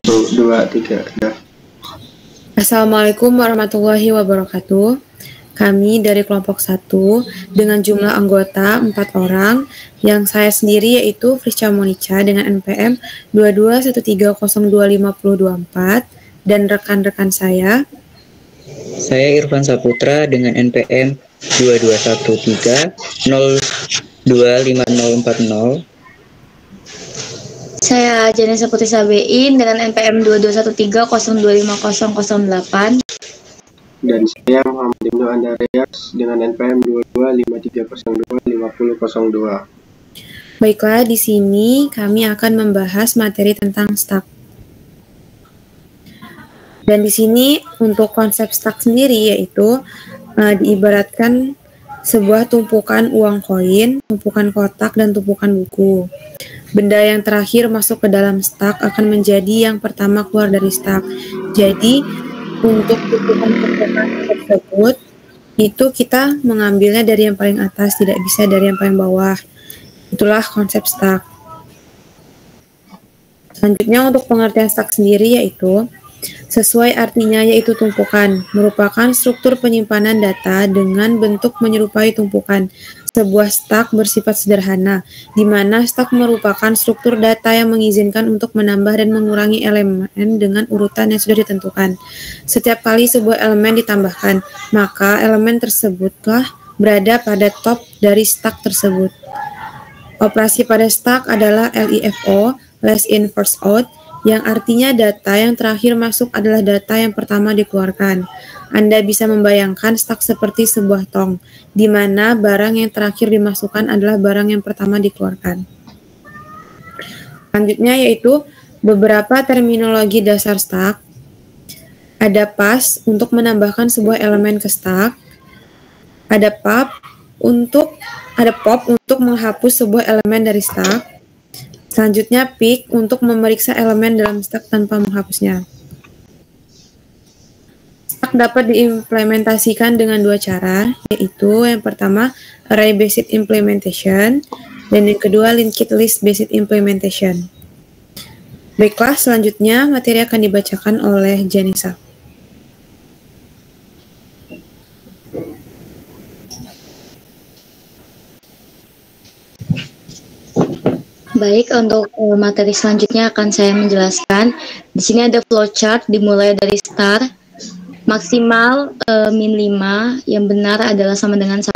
1, 2, 3. Dah. Assalamualaikum warahmatullahi wabarakatuh. Kami dari kelompok 1 dengan jumlah anggota 4 orang, yang saya sendiri yaitu Frisca Monica dengan NPM 2213025024 dan rekan-rekan saya. Saya Irfan Saputra dengan NPM 2213025040. Saya Janessa Putri Sabein dengan NPM 2213025008. Dan saya Muhammad Ibnu Andreas dengan NPM 2253025002. Baiklah, di sini kami akan membahas materi tentang stack. Dan di sini untuk konsep stack sendiri yaitu diibaratkan sebuah tumpukan uang koin, tumpukan kotak, dan tumpukan buku. Benda yang terakhir masuk ke dalam stack akan menjadi yang pertama keluar dari stack. Jadi, untuk tumpukan tersebut, itu kita mengambilnya dari yang paling atas, tidak bisa dari yang paling bawah. Itulah konsep stack. Selanjutnya untuk pengertian stack sendiri yaitu sesuai artinya yaitu tumpukan, merupakan struktur penyimpanan data dengan bentuk menyerupai tumpukan. Sebuah stack bersifat sederhana, di mana stack merupakan struktur data yang mengizinkan untuk menambah dan mengurangi elemen dengan urutan yang sudah ditentukan. Setiap kali sebuah elemen ditambahkan, maka elemen tersebutlah berada pada top dari stack tersebut. Operasi pada stack adalah LIFO, last in first out, yang artinya data yang terakhir masuk adalah data yang pertama dikeluarkan. Anda bisa membayangkan stack seperti sebuah tong, di mana barang yang terakhir dimasukkan adalah barang yang pertama dikeluarkan. Selanjutnya yaitu beberapa terminologi dasar stack. Ada pass untuk menambahkan sebuah elemen ke stack. Ada pop untuk menghapus sebuah elemen dari stack. Selanjutnya pick untuk memeriksa elemen dalam stack tanpa menghapusnya. Stack dapat diimplementasikan dengan dua cara, yaitu yang pertama array-based implementation dan yang kedua linked list-based implementation. Baiklah, selanjutnya materi akan dibacakan oleh Janessa. Baik, untuk materi selanjutnya akan saya menjelaskan. Di sini ada flowchart dimulai dari start, maksimal min 5, yang benar adalah sama dengan 1,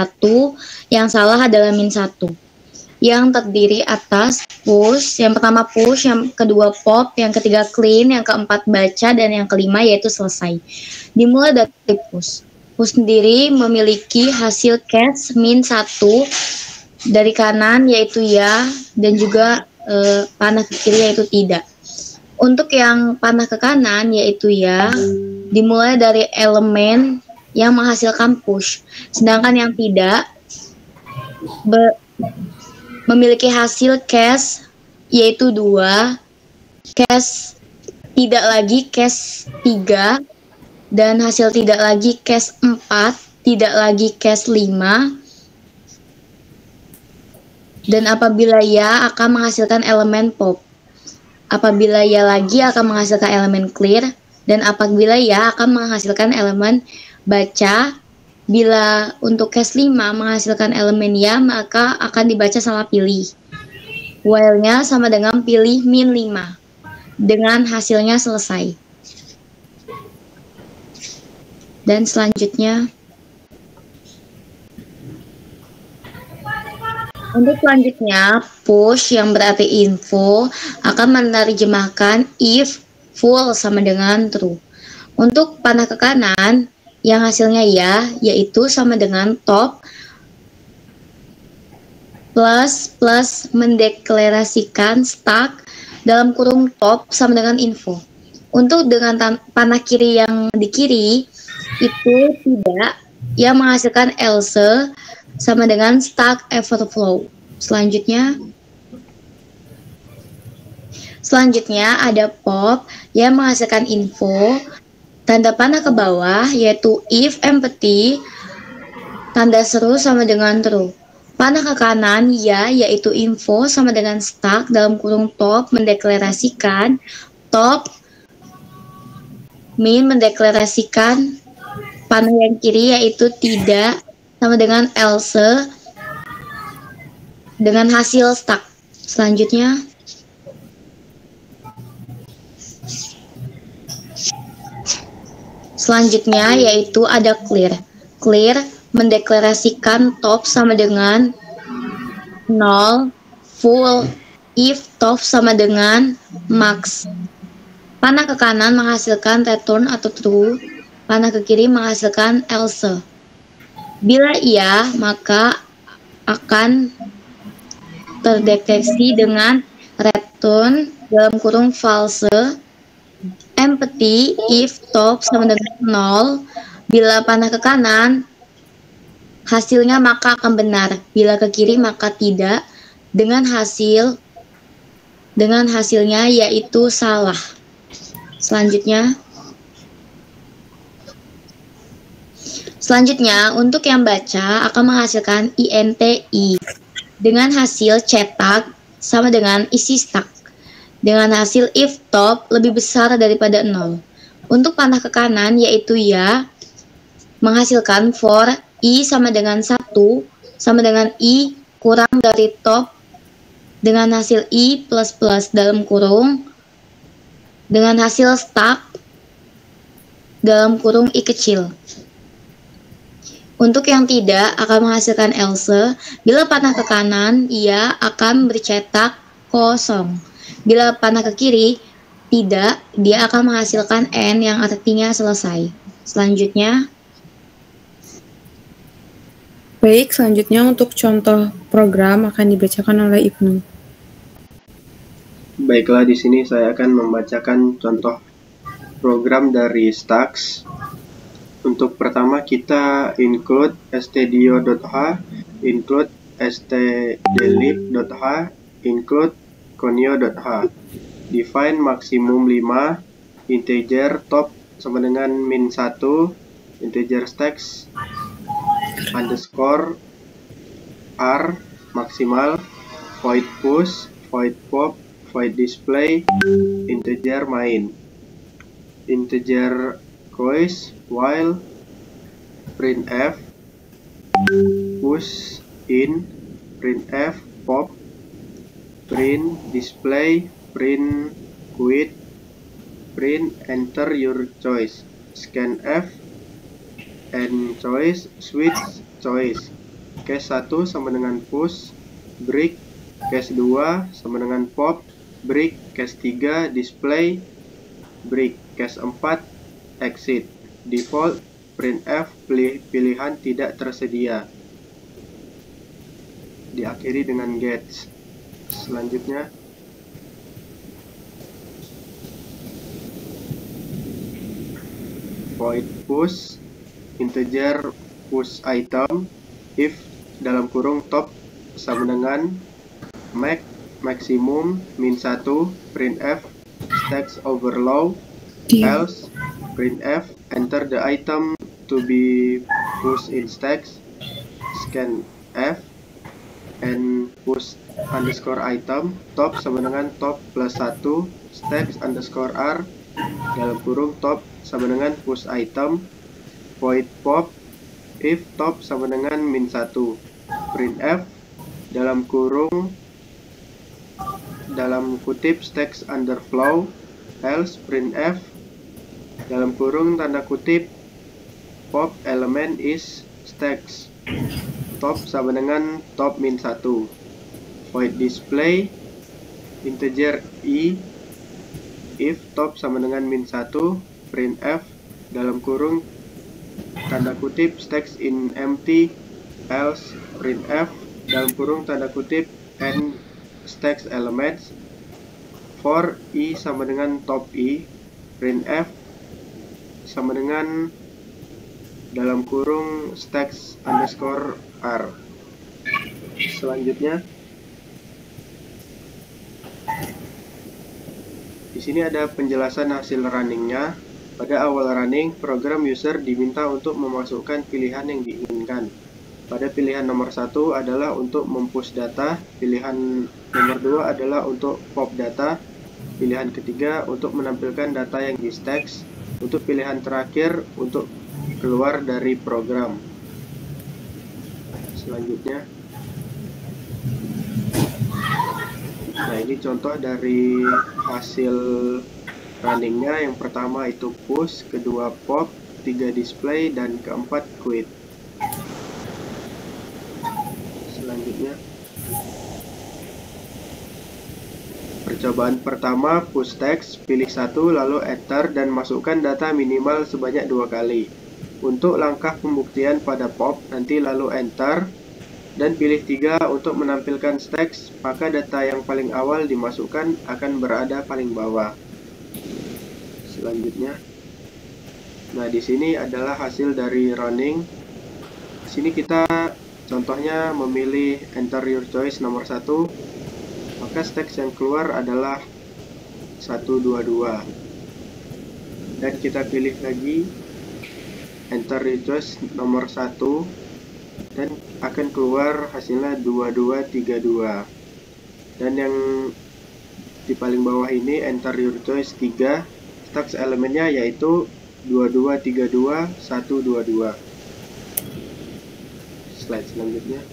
yang salah adalah min 1. Yang terdiri atas push, yang pertama push, yang kedua pop, yang ketiga clean, yang keempat baca, dan yang kelima yaitu selesai. Dimulai dari push. Push sendiri memiliki hasil cache min 1, dari kanan yaitu ya, dan juga panah ke kiri yaitu tidak. Untuk yang panah ke kanan yaitu ya, dimulai dari elemen yang menghasilkan push, sedangkan yang tidak memiliki hasil cache yaitu 2, cache tidak lagi cache 3, dan hasil tidak lagi cache 4, tidak lagi cache 5. Dan apabila ya akan menghasilkan elemen pop, apabila ya lagi akan menghasilkan elemen clear, dan apabila ya akan menghasilkan elemen baca. Bila untuk case 5 menghasilkan elemen ya, maka akan dibaca salah pilih. While-nya sama dengan pilih min 5 dengan hasilnya selesai. Dan selanjutnya untuk selanjutnya, push yang berarti info akan menerjemahkan if full sama dengan true. Untuk panah ke kanan yang hasilnya ya, yaitu sama dengan top plus mendeklarasikan stack dalam kurung top sama dengan info. Untuk dengan panah kiri yang di kiri itu tidak, yang menghasilkan else sama dengan stack overflow. Selanjutnya ada pop yang menghasilkan info, tanda panah ke bawah yaitu if empty, tanda seru sama dengan true. Panah ke kanan ya, yaitu info sama dengan stack dalam kurung top mendeklarasikan top Min mendeklarasikan panah yang kiri yaitu tidak sama dengan else dengan hasil stuck. Selanjutnya yaitu ada clear. Clear mendeklarasikan top sama dengan 0, full, if top sama dengan max. Panah ke kanan menghasilkan return atau true, panah ke kiri menghasilkan else. Bila iya, maka akan terdeteksi dengan return dalam kurung false, empty if top sama dengan 0. Bila panah ke kanan, hasilnya maka akan benar. Bila ke kiri maka tidak. Dengan hasilnya yaitu salah. Selanjutnya untuk yang baca akan menghasilkan INTI dengan hasil cetak sama dengan isi stuck. Dengan hasil if top lebih besar daripada 0. Untuk panah ke kanan yaitu ya menghasilkan for I sama dengan 1 sama dengan I kurang dari top dengan hasil I plus dalam kurung dengan hasil stuck dalam kurung I kecil. Untuk yang tidak akan menghasilkan else. Bila panah ke kanan ia akan bercetak kosong. Bila panah ke kiri tidak, dia akan menghasilkan N yang artinya selesai. Baik, selanjutnya untuk contoh program akan dibacakan oleh Ibnu. Baiklah, di sini saya akan membacakan contoh program dari Stax. Untuk pertama kita include stdio.h, include stdelib.h, include conio.h. Define maksimum 5, integer top sama dengan min 1, integer stax underscore r maksimal, void push, void pop, void display, integer main, integer choice, while, printf, push in, printf, pop, print display, print quit, print enter your choice, scanf, and choice, switch choice. Case 1 sama dengan push, break, case 2 sama dengan pop, break, case 3 display, break, case 4 exit. Default printf pilihan tidak tersedia. Diakhiri dengan get. Selanjutnya void push, integer push item, if dalam kurung top sama dengan maximum min 1, printf stacks overflow, else printf enter the item to be pushed in stacks, scanf and push underscore item, top sama dengan top plus 1, stacks underscore r dalam kurung top sama dengan push item, void pop, if top sama dengan min 1, printf dalam kurung dalam kutip stacks underflow, else printf dalam kurung tanda kutip pop element is stacks, top sama dengan top min 1, void display, integer I, if top sama dengan min 1, printf dalam kurung tanda kutip stacks in empty, else printf dalam kurung tanda kutip n stacks elements, for I sama dengan top I, printf sama dengan dalam kurung stacks underscore r. Selanjutnya di sini ada penjelasan hasil runningnya. Pada awal running, program user diminta untuk memasukkan pilihan yang diinginkan. Pada pilihan nomor 1 adalah untuk mempush data, pilihan nomor 2 adalah untuk pop data, pilihan ketiga untuk menampilkan data yang di stacks, untuk pilihan terakhir untuk keluar dari program. Selanjutnya, nah ini contoh dari hasil runningnya. Yang pertama itu push, kedua pop, 3 display, dan keempat quit. Selanjutnya, percobaan pertama push text, pilih satu lalu enter dan masukkan data minimal sebanyak 2 kali. Untuk langkah pembuktian pada pop, nanti lalu enter dan pilih 3 untuk menampilkan teks, maka data yang paling awal dimasukkan akan berada paling bawah. Selanjutnya, nah di sini adalah hasil dari running. Di sini kita contohnya memilih enter your choice nomor 1, maka teks yang keluar adalah 122. Dan kita pilih lagi enter your choice nomor 1 dan akan keluar hasilnya 2232. Dan yang di paling bawah ini enter your choice 3, teks elemennya yaitu 2232 122. Slide selanjutnya.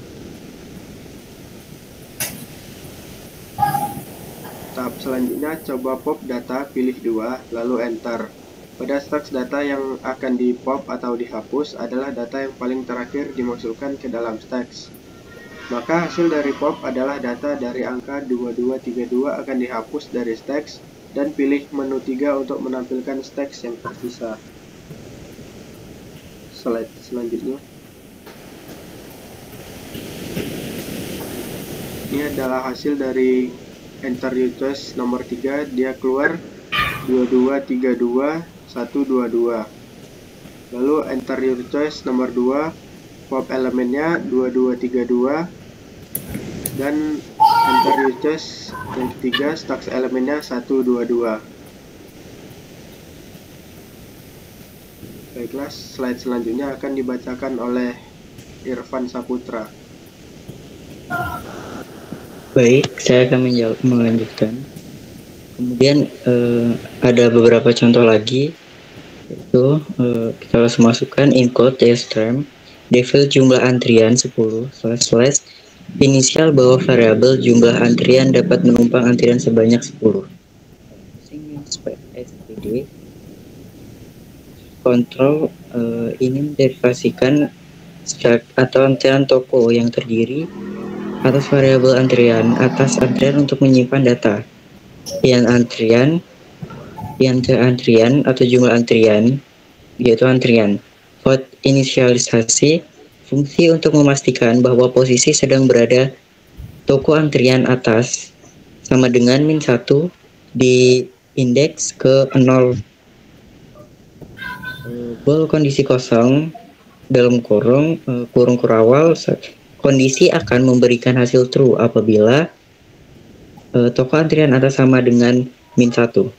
Tahap selanjutnya, coba pop data, pilih 2 lalu enter. Pada teks data yang akan di pop atau dihapus adalah data yang paling terakhir dimasukkan ke dalam teks. Maka hasil dari pop adalah data dari angka 2232 akan dihapus dari teks dan pilih menu 3 untuk menampilkan teks yang tersisa. Slide selanjutnya. Ini adalah hasil dari enter your choice nomor 3, dia keluar 2232 122. Lalu enter your choice nomor 2, pop elemennya 2232 dan enter your choice yang ketiga, teks elemennya 122. Baiklah, slide selanjutnya akan dibacakan oleh Irfan Saputra. Baik, saya akan melanjutkan. Kemudian ada beberapa contoh lagi, yaitu kita harus masukkan include term, default jumlah antrian 10 / inisial bahwa variabel jumlah antrian dapat menumpang antrian sebanyak 10. std kontrol ini menderivasikan atau antrian toko yang terdiri atas variabel antrian atas antrian untuk menyimpan data. Yang antrian atau jumlah antrian yaitu antrian. Void inisialisasi fungsi untuk memastikan bahwa posisi sedang berada toko antrian atas sama dengan -1 di indeks ke 0. Bol kondisi kosong dalam kurung kurawal kondisi akan memberikan hasil true apabila toko antrian atas sama dengan -1.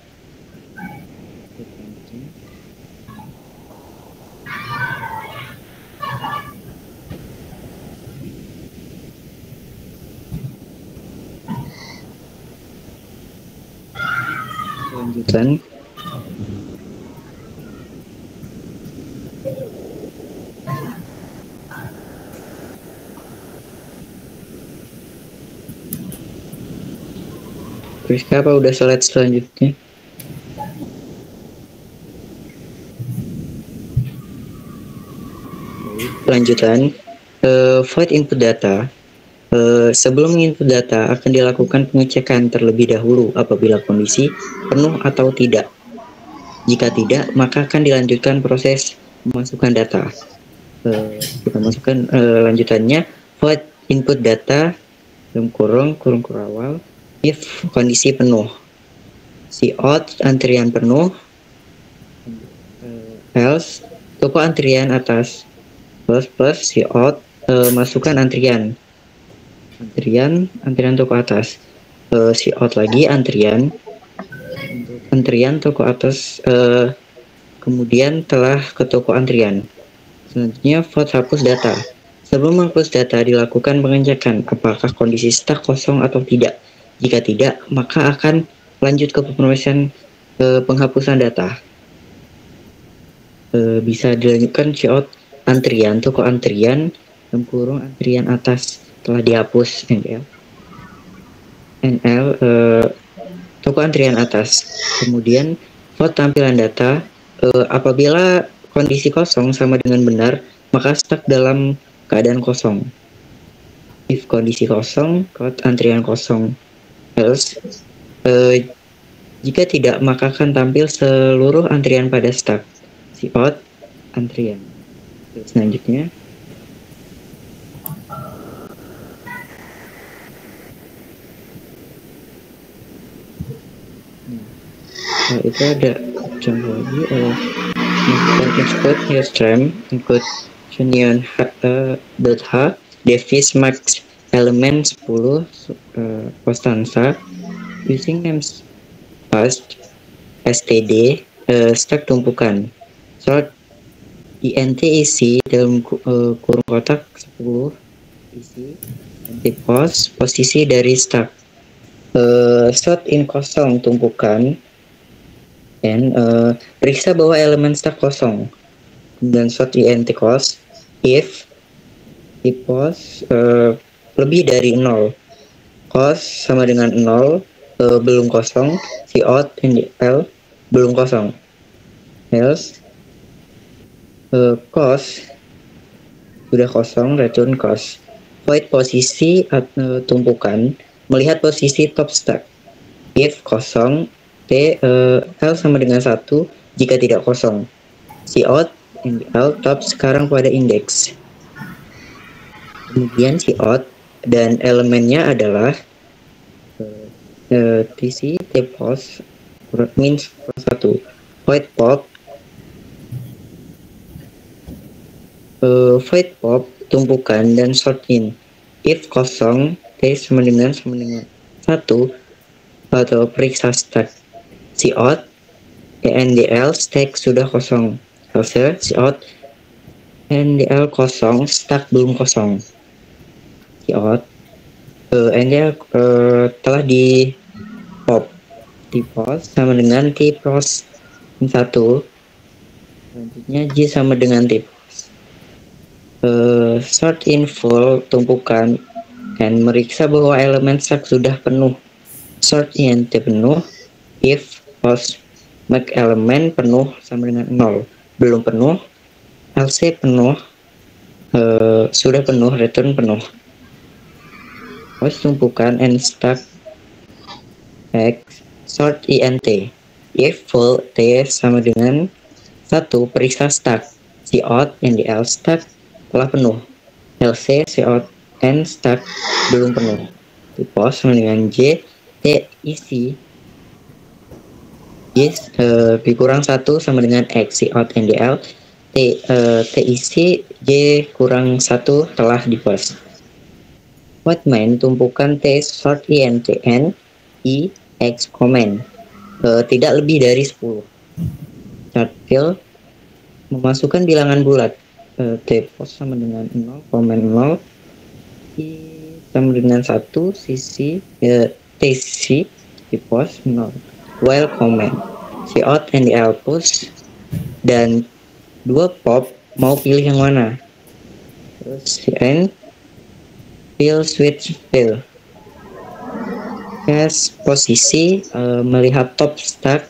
Lanjutan. Rizka, apa udah slide selanjutnya? Lanjutan, void input data. Sebelum input data akan dilakukan pengecekan terlebih dahulu apabila kondisi penuh atau tidak. Jika tidak, maka akan dilanjutkan proses memasukkan data. Kita masukkan lanjutannya, void input data dalam kurung kurawal if kondisi penuh, cout antrian penuh, else toko antrian atas plus cout masukkan antrian toko atas, cout lagi antrian toko atas, kemudian telah ke toko antrian. Selanjutnya void hapus data. Sebelum menghapus data dilakukan pengecekan apakah kondisi stak kosong atau tidak. Jika tidak, maka akan lanjut ke pemrosesan penghapusan data. bisa dilanjutkan cout antrian, toko antrian, dalam kurung antrian atas telah dihapus NL. Toko antrian atas. Kemudian vote tampilan data. Apabila kondisi kosong sama dengan benar, maka stuck dalam keadaan kosong. If kondisi kosong, vote antrian kosong. Else, jika tidak, maka akan tampil seluruh antrian pada stuck. Cout antrian. Selanjutnya, itu ada contoh lagi. Export your stream include union .h device max element 10 Constanza using names past std stack tumpukan sort int isi dalam kurung kotak 10 isi int post posisi dari stack sort in kosong tumpukan dan periksa bahwa elemen stack kosong. Dan sort int cost if di post lebih dari 0, cost sama dengan 0, belum kosong, cout NDL belum kosong, else cost sudah kosong, return cost. Void posisi tumpukan, melihat posisi top stack. If kosong, L sama dengan 1 jika tidak kosong. Cout L top sekarang pada indeks. Kemudian cout dan elemennya adalah tc tpost means 1 void pop tumpukan dan sort in. If kosong, t sama dengan 1 atau periksa stack. Cout NDL stack sudah kosong. Else cout NDL kosong, stack belum kosong. Cout NDL telah di pop. T-post sama dengan T-post 1. Selanjutnya J sama dengan T-post. Sort in full tumpukan dan meriksa bahwa elemen stack sudah penuh. Sort int penuh if post make elemen penuh sama dengan 0, belum penuh, else penuh, sudah penuh, return penuh. Post tumpukan and stack x sort int if full t sama dengan 1, periksa stack. Cout NDL stack telah penuh, else cout and stack belum penuh. Post sama dengan j t isi yes, kurang 1 sama dengan x. Cout NDL t isi j kurang 1 telah di post. What main tumpukan t sort int n i x comment tidak lebih dari 10. Chart fill memasukkan bilangan bulat t post sama dengan 0, comment 0, i sama dengan 1, sisi tc di post 0. While comment, cout NDL push dan 2 pop mau pilih yang mana? Terus n fill switch fill. Yes, posisi melihat top stack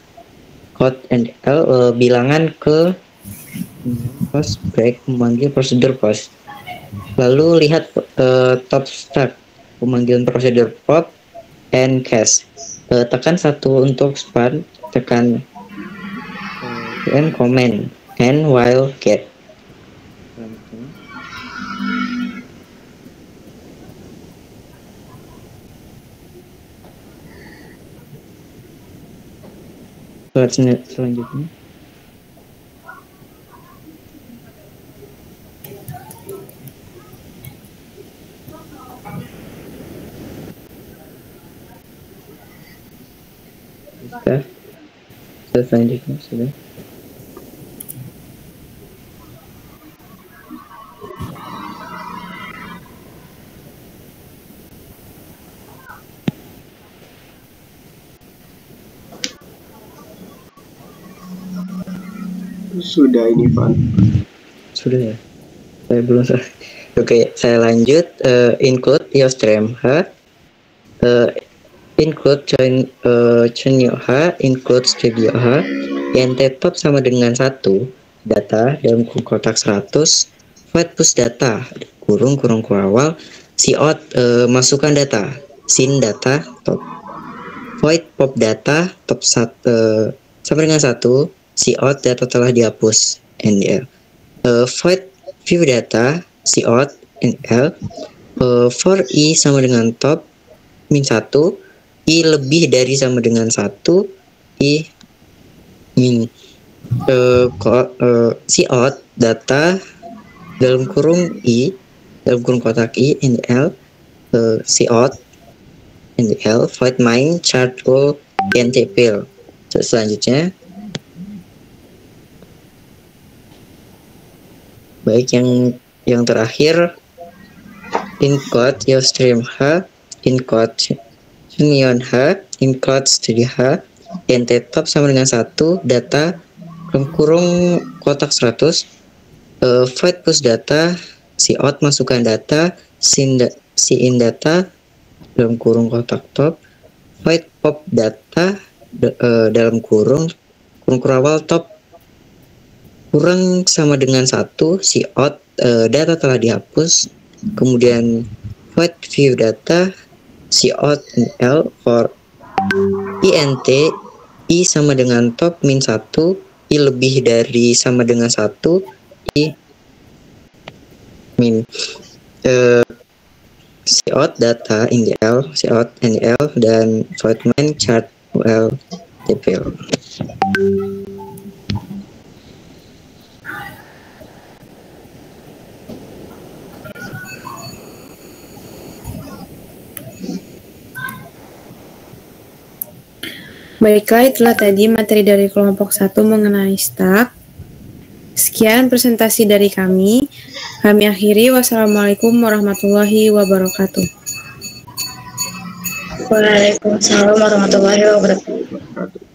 cout NDL bilangan ke post break memanggil prosedur post. Lalu lihat top stack pemanggilan prosedur pop and cache. Tekan 1 untuk span, tekan n comment n while get. Selanjutnya sudah. Sudah ini, Van. Sudah ya? Saya belum selesai. Oke, saya lanjut. Include Yostrem H. Include Chunyo H. Include Studio H. Yang tetap sama dengan 1. Data dalam kurung kotak 100. Void push data. Kurung awal. Cout masukkan data. Sin data top. Void pop data top sama dengan 1. Cout data telah dihapus. NDL. Void view data. Cout NL. For I sama dengan top min 1. I lebih dari sama dengan 1. I min cout data dalam kurung I dalam kurung kotak I NL. Cout NL void main chart roll NTPL. Selanjutnya baik yang terakhir include Yostrem H, include Union H, include Studio H, yang tetap sama dengan 1. Data dalam kurung kotak 100. Void push data. Cout masukkan data. Sin data dalam kurung kotak top. Void pop data dalam kurung awal top kurang sama dengan 1. Cout data telah dihapus. Kemudian void view data. Cout NL for INT I sama dengan top min 1. I lebih dari sama dengan 1. I min Cout data NDL, Cout NDL, dan void main chart UL TPL. Baiklah, itulah tadi materi dari kelompok 1 mengenai stack. Sekian presentasi dari kami. Kami akhiri. Wassalamualaikum warahmatullahi wabarakatuh. Waalaikumsalam warahmatullahi wabarakatuh.